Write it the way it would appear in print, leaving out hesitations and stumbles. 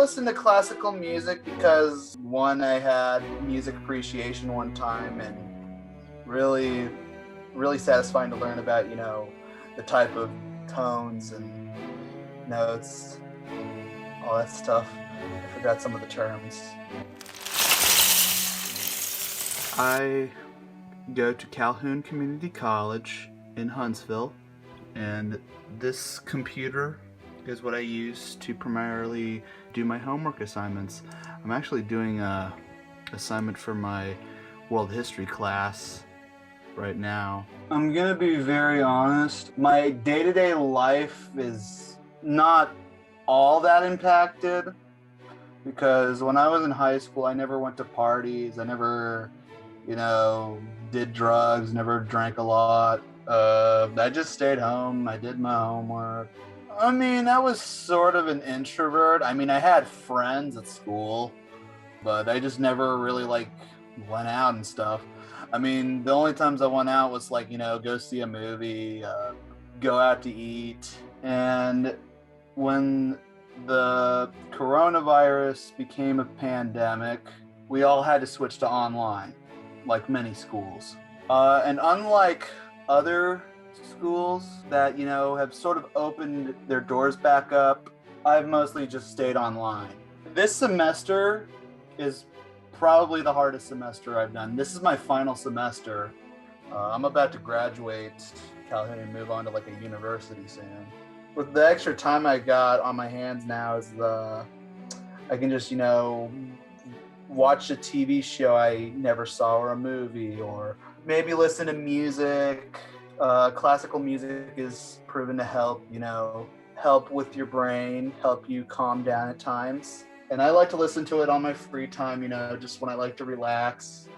listen to classical music because, one, I had music appreciation one time, and really, really satisfying to learn about, the type of tones and notes, all that stuff. I forgot some of the terms. I go to Calhoun Community College in Huntsville, and this computer is what I use to primarily do my homework assignments. I'm actually doing a assignment for my world history class right now. I'm gonna be very honest, my day-to-day life is not all that impacted, because when I was in high school, I never went to parties, I never, did drugs, never drank a lot. I just stayed home, I did my homework. I mean, I was sort of an introvert. I mean, I had friends at school, but I just never really went out and stuff. I mean, the only times I went out was go see a movie, go out to eat. And when the coronavirus became a pandemic, we all had to switch to online, like many schools. And unlike other schools that, have sort of opened their doors back up, I've mostly just stayed online. This semester is probably the hardest semester I've done. This is my final semester. I'm about to graduate Calhoun and move on to a university soon. With the extra time I got on my hands now, I can just, watch a TV show I never saw, or a movie, or maybe listen to music. Classical music is proven to help with your brain, help you calm down at times. And I like to listen to it on my free time, just when I like to relax.